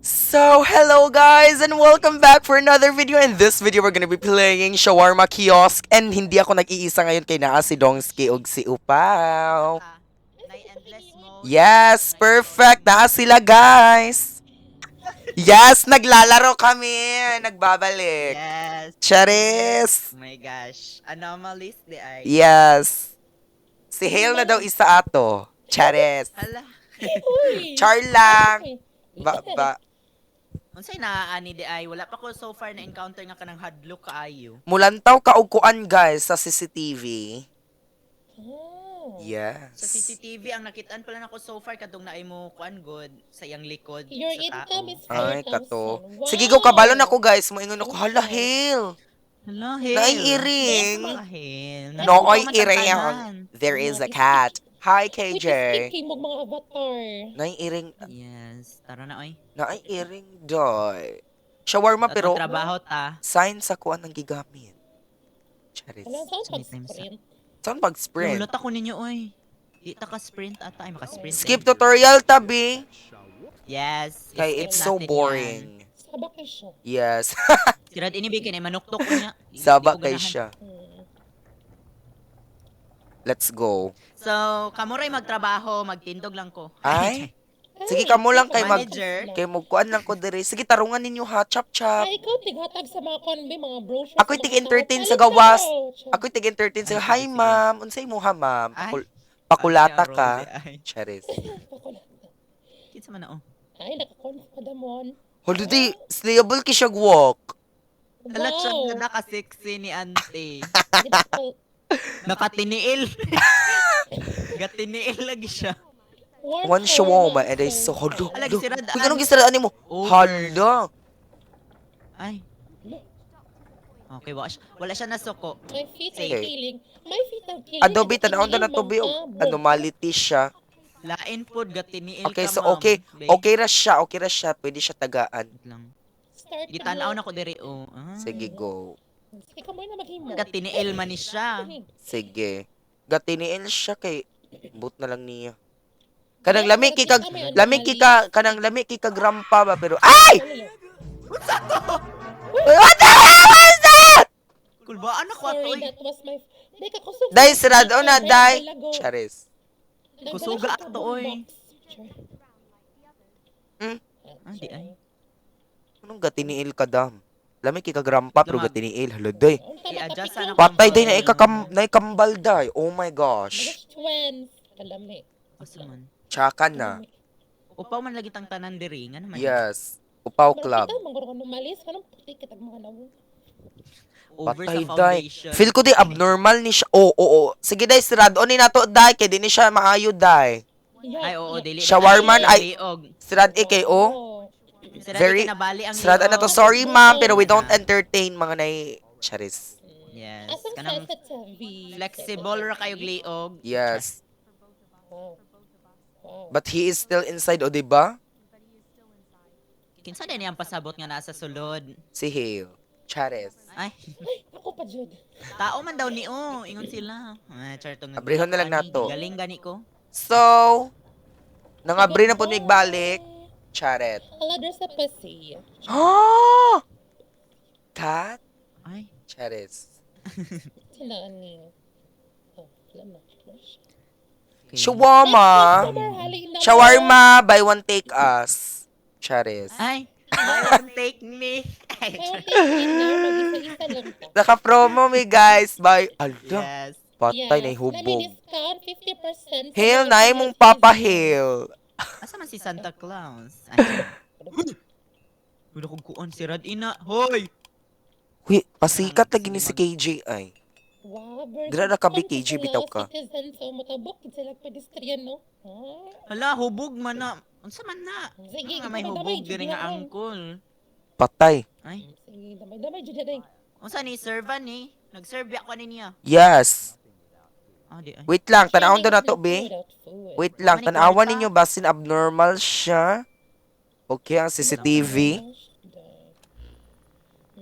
So, hello guys and welcome back for another video. In this video, we're gonna be playing Shawarma Kiosk. And hindi ako nag-iisa ngayon kay naa si Dongski ug si Upaw. Endless mode. Yes, perfect. Naa sila guys. Yes, naglalaro kami. Nagbabalik. Yes. Charis. Oh my gosh. Anomalies di ay. Yes. Si Hale na daw isa ato. Charis. Hala. Char lang. Ba. Unsay naaani di ay wala pa ko so far na encounter nga kanang hadlok kaayo. Mulantaw kaugkuan guys sa CCTV. Oh. Yes. Sa CCTV ang nakitaan pala nako so far kadtong naay mo kuan god sa iyang likod Your sa income tao. is Ay, 4,000. kato. Wow. Sige, go kabalon ako guys. Moingon ako, hala, Hale. Hala, Hale. Naiiring. Hale. Nooy Nasuko man iring. tantanan. There is a Yeah, cat. Hi, Which KJ. is speaking mo mga avatar. Naiiring. Yes, tara na oy. Naiiring, doy. Shawarma, pero Pero trabaho ta. sign sa kuan ng gigamit. Charis. Wala saan Sunny times pag-sprint. Saan pag-sprint? Lulot ako ninyo oy. Di ta ka sprint ata ay maka-sprint. Skip tutorial, tabi. Yes. Kay skip it's so natin boring. Sabak kayo siya. Yes. Yan. Si Rad inibigay na manuktok ko niya. Saba Di ko kay ganahan. siya. Hmm. Let's go. So, kamuray magtrabaho, magtindog lang ko. Ay? Sige, kamo lang kay mag... Manager. Kay magkuan lang ko diri. Sige, tarungan ninyo ha. Chop, chop. Ay, ikaw tighatag sa mga konbe, mga brochure. Ako'y tig-entertain sa gawas. Ako'y tig-entertain sa... Hi, ma'am. Unsay mo ha, ma'am? Ay. Pakulata Ay, ka. Ay, Charis. kinsa man na oh. Ay, nakakonf pa damon. Holiday, slayable ki siya walk. Hala siya Wow. naka-sexy ni ante. Di ba ko- Nakatiniil. Gatiniil lagi siya. One shawarma and I saw... Hala, Ala, hala. gisirad- Uy, anong gisiraan mo? Over. Hala. Ay. Okay, wala siya nasuko. My feet are Okay. killing. My feet are killing. Adobe, tanawon na tubi. Anomality siya. Lain pod gatiniil Okay, ka, so ma'am. okay. Be. Okay ra siya. Okay ra siya. Pwede siya tagaan. Wait lang. Start Gitanaw na ko diri oh. Ah. Sige, go. Sige ka muna maghimo. Gatiniil man ni siya. Sige. Gatiniil siya kay... Boot na lang niya. Kanang lami kika kanang lami kika grampa ba pero ay! What the hell was that? Kulbaan ako ato Sorry, eh. that was my... Di ka kusog. Dai sirado na dai. Charis. Kusuga ato, oy. Hmm? Ah, di ay. Anong gatiniil ka dam? Lami kika grampa pero gatiniil haladay. I-adjust sana Patay day na ikakambal day. Oh my gosh. Twins. Kalami. Asa man. Tsaka na. Upaw man lagi tang tanan diri nga naman. Yes. Upaw club. Kita manguro ka numalis. Kanang puti kitag mga nawo. Over Patay sa day. foundation. Feel ko di abnormal ni siya. Oo. Sige day sirado ni nato day kay di ni siya maayo day. Ay oo dili. Shawarman, ay- Liog. Sirad KO. Sira Very- kinabali ang Sirad na to. Sorry ma'am pero we don't entertain mga nay charis. Yes. Asang Kanang sensitive. flexible ra kayog liog. Yes. Wow. Wow. But he is still inside o diba? Kinsa din yang pasabot nga nasa sulod. Si Hale. Charis. Ay, Ay, ako pa jud. tao man daw ni o, ingon sila. Ah, chartong Abrihon na lang nato. Galing gani ko. So, nangabri na po nagbalik. Charet. Hala, there's a pussy. Ah! Cat? Ay, Charis. Sila ni... Oh, alam na. okay. Shawarma. Shawarma, buy one take us. Charis. Ay, buy one take me. Ay, Ay, okay, na. Mag-isa-isa lang ta. Naka-promo me guys. Buy. Ala. yes. Patay na Yes, hubog. nami-discount 50%. sa Hale mga na mong Papa Hale. Asa man si Santa Claus? Ay, wala kong kuon si Rad Ina. Hoy! Uy, pasikat lagi ni si KJ ay. Wow, bird. Dira na ka, BKG, bitaw ka. Citizen, so matabok, sila pedestrian, no? Ah, Hala, hubog man na. Unsa man na? sige, Nga may damay-damay, hubog diri nga judihan. angkol. Patay. Ay, Sige, damay-damay, judihan. unsa ni servan ni? Nag-serve ako niya. Yes. Ah, di ay. Wait lang, tanawon to na to, be. Wait. Wait lang, Ano ni tanawan kwarta? ninyo basin abnormal siya. Okay, ang CCTV.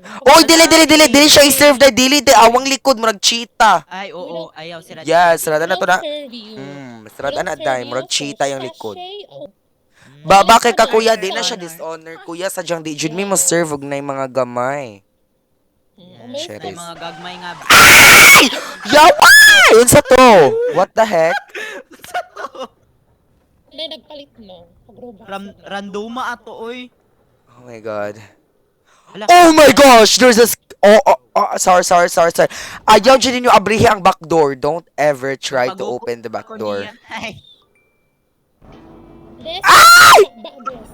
Oy, dili siya i-serve na dili de awang likod mo nagchita. Ay, oo, ayaw si Rad. Yes, rada na to na. Serve you. Sarada na dai, murag cheetah yung likod. Sachet, oh. Baba kay ka Ay, kuya, ay, di na siya dishonor. Kuya, sadyang di jud mi mo serve og nay mga gamay. Yes. Shit. Ay, mga gagmay nga. Yawa! Unsa to? What the heck? Nay, nagpalit na. Pag-robot. Randoma ato, oy. Oh my god. Hala, Oh my gosh! There's a... sorry. Ayaw dyan ninyo abrihi ang back door. Don't ever try to Pag-upo open the back ako door. niya. Ay, Des, Ay! bakba, Des.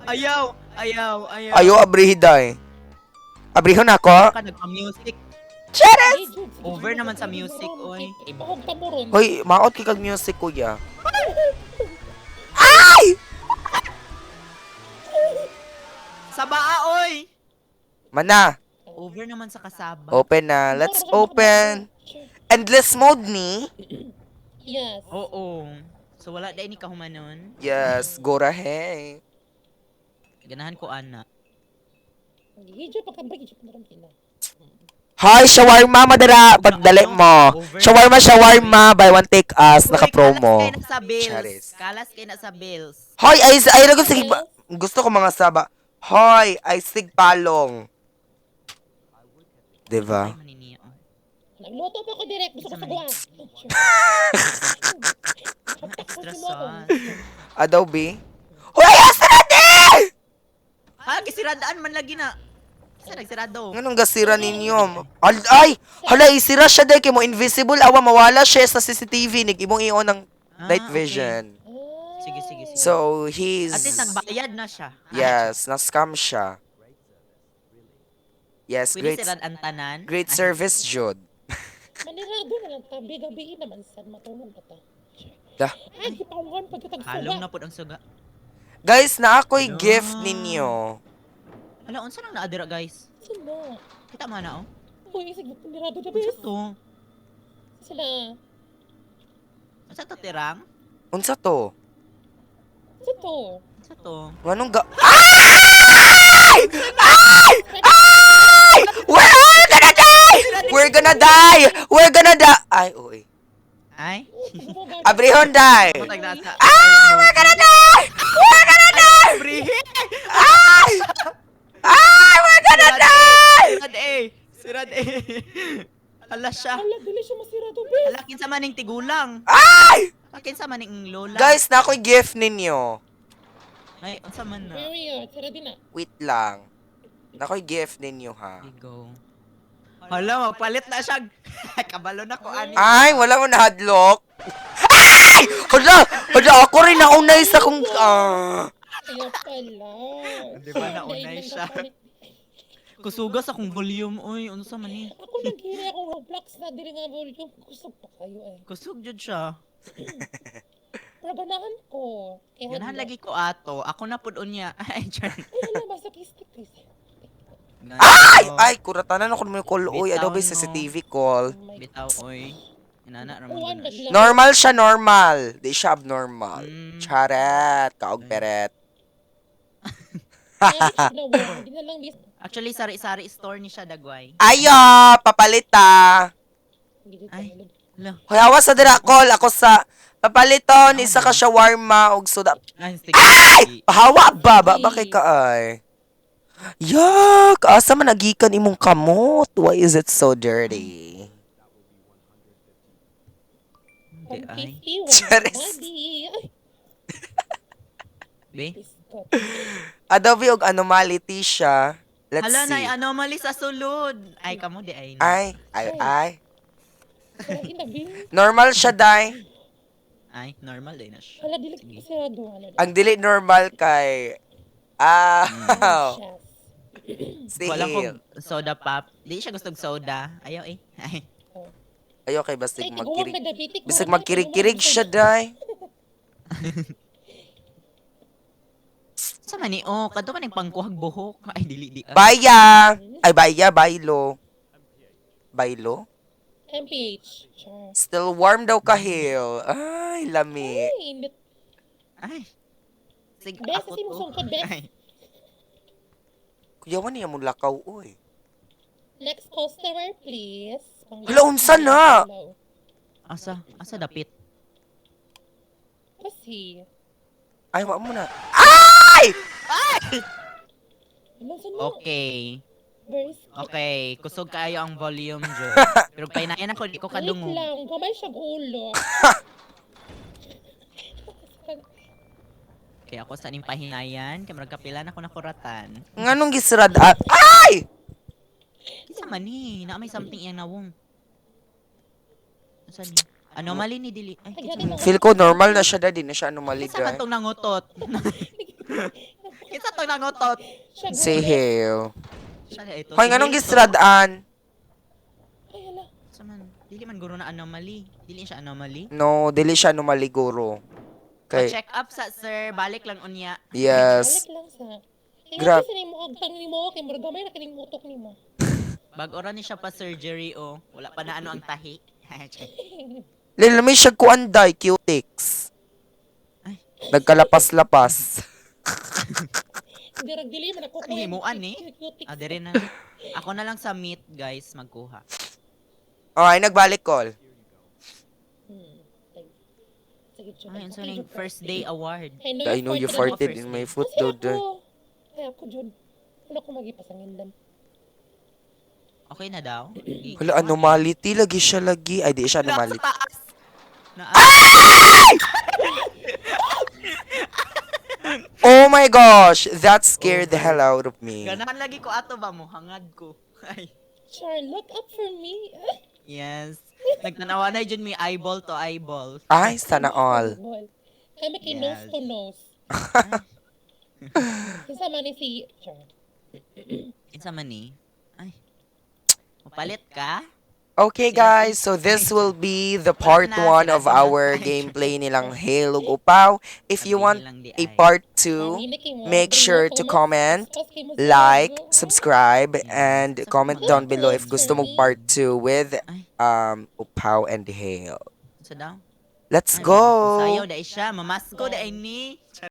ayaw. Ayaw abrihi, day. Abrihon ako? Ka nagpa-music. Chares! Hey, Jude, sige, Over sige, naman sa sige, music, sige, oy. Ibahog ka mo ron. Hoy, maot kay kag music, kuya. Ay! Sa baa, oy. Mana, Over naman sa kasaba. open na. Let's open. Endless mode ni? Yes. Oo. So wala dahil ni kahumanon. Yes, gorahe. Ganahan ko ana. Hidyo, pagka-break, hidyo, maram kina. Hi, shawarma madara. Pagdali mo. Shawarma, buy one take us. Naka-promo. Kalas kay na sa bills. Charis. Kalas kay na sa bills. Hoy, ay lagot sige ba? Gusto ko mga saba. Hoy, ay sig palong. Diba? Ay, maniniya. Oh. Nagluto pa ako direct. Gusto ko sa guwas. Extra sauce. Adobe. Hoy, asa na di! Ha, kisiradaan man lagi na. Kasi nagsirado. Anong gasira ninyo? Ay, hala, isira siya day kay mo invisible. Awa, mawala siya sa CCTV. Nag-imong iyon ng night okay. vision. Sige. So, he's... At least nagbayad na siya. Yes, na-scam siya. Yes, Pwede great sirad ang tanan. great service, Jude. Manirago na lang ta. Bigabi naman sad matulog pa ta. Dah. Ay, kipawan pag kitag Halong suga. na po ang suga. Guys, na ako'y Hello. gift ninyo. Hala, unsa nang naadira guys? Sila. Kita man na oh. Uy, sige, pinirado na Unsa bis. to? Sila. Unsa to tirang? Unsa to? Sito. Unsa to? Anong ga... Ay! Ay! Ay! We're gonna die! We're gonna die! We're gonna die! Ay, uy. Ay? Abrihon die! Matag nasa. Ay! We're gonna die! We're gonna die! Brihe! Ay! Ay! We're gonna die! Sirad eh! Sirad eh! Hala siya. Ala, dili siya masirado bis. Hala, kinsa maning tigulang. Ay! Kinsa maning lola. Guys, na ako'y gift ninyo. Ay, unsa man na. Very good. Sira din na. Wait lang. Na ako'y gift ninyo, ha? Here we go. Hala, magpalit na siya. Kabalo na ko ani. Ay, wala mo na-hadlock. Ay! Hala, ako rin naunay sa kung... Kaya pala. Di ba naunay siya? Kusugas akong volume oy, unsa man ni? Ako naghiri akong Roblox na dili nga volume. Gusto pa kayo eh. Kusog jud siya. Pero ganahan ko. Kaya Ganahan lagi ko ato. Ako na pud unya. Ay, Jan. Ay, alam, masakistik kasi. Ay! Ay, kuratanan ako naman yung call. Uy, Bitaw, Adobe no. CCTV call. Oh my Bitaw oy. Inana ra Uwan, man na siya. naglag. Normal siya, normal. Di siya abnormal. Mm. Charet, kaog peret. Hindi na lang bis. Actually, sari-sari store ni siya dagway. Ayo, papalita. Hindi Ay. ko Hala. Hoy, awas sa dira call. Ako sa papaliton, isa ka shawarma og soda. Ay, sige. Ay! Hawa ba? Ba kay ka ay? Yak! Asa man nagikan imong kamot? Why is it so dirty? Hindi ay. 151. Charis. Body. Ay, Be? biskot. Adobe og anomality siya. Let's Hala see. na anomaly sa sulod. Ay kamo di ay. Ay. Wala ginabi. Normal siya, day. Ay, normal din na siya. Wala, dili ko masirado. Wala, Ang dili normal kay... Ah, Siyas. si Wala Hil. ko soda pop. Di siya gustong soda. Ayaw eh. Ay. Ayaw kay basig Ay, tiguwang magkirig. na dabitik. Basig magkirig-kirig siya, day. Sa mani oh, kadto man ning pangkuhag buhok. Ay dili di. Baya! Ay, baylo. Baylo? MPH. Sure. Still warm daw ka, Hil. Ay, lami. Ay, init. Ay. Sig Bes, ako kasi mo to. sungkod, Bes. Ay. Kuyawan niya mo lakaw, uy. Next customer, please. Hala, unsa na? Hello. Asa dapit. Kasi, Ay, wag mo na. Ay! Ano sa mo? Okay. Very skip. Okay, kusog kayo ang volume, Jo. Pero painayan ako, di ko Wait kadungog. lang, kamay siya ulo. Kaya ako sa ning pahinayan, kaya magkapilan ako nakuratan. Nganong gisrad at... Ay! Isa man ni, na may something iyang nawong. Saan ni? Anomaly ni Dili. Ay, Ay, kinsa gani man? na. Feel ko normal na siya, daddy. Na siya anomaly, Kinsa man guy. tong nangutot? Kinsa tong nangutot? Siya Say gulo. hail. Siya na ito. Hoy, si nganong Hilto. gisradaan? Ay, hala. Sa man, dili man guro na anomaly. Dili siya anomaly. No, dili siya anomaly, guro. Kay... Check up sa sir, balik lang unya. Yes. Balik lang sa... Grab. Tingnan mo ang tang ni mo, kay muragamay na kining mutok ni mo. Bago ra ni siya pa surgery oh. Wala pa na ano ang tahi. Lila, may siya kuanday, cutics. Ay. Nagkalapas-lapas. Hindi ragdili man ako. Ay, himuan eh. Ah, dire na. Ako na lang sa meat, guys, magkuha. Okay, nagbalik call. Sige, Jud. Ay, so yung first day award. I know you farted farted in in my my foot, Kasi dude. ako. Ay, ako, Jud. Ano ko magipasangindan? Okay na daw? Wala, anomality. Lagi siya lagi. Ay, di siya anomality. Nasa taas. Na, Oh my gosh! That scared the hell out of me. Ganahan lagi ko ato ba mo? Hangad ko. Ay. Char, look up for me. Yes. Nagtanawa na dyan may eyeball to eyeball. Ay, sana all. Ball. Kami kay Yes. nose to nose. Kasama ni si... Char. Kinsa man ni? Ay. Mapalit ka? Okay guys, so this will be the part 1 of our gameplay nilang Hail ug Upaw. If you want a part 2, make sure to comment, like, subscribe, and comment down below if gusto mong part 2 with Upaw and Hail. Sa daw? Let's Ay, go! Sayaw dahil siya. Mamasko dahil ni.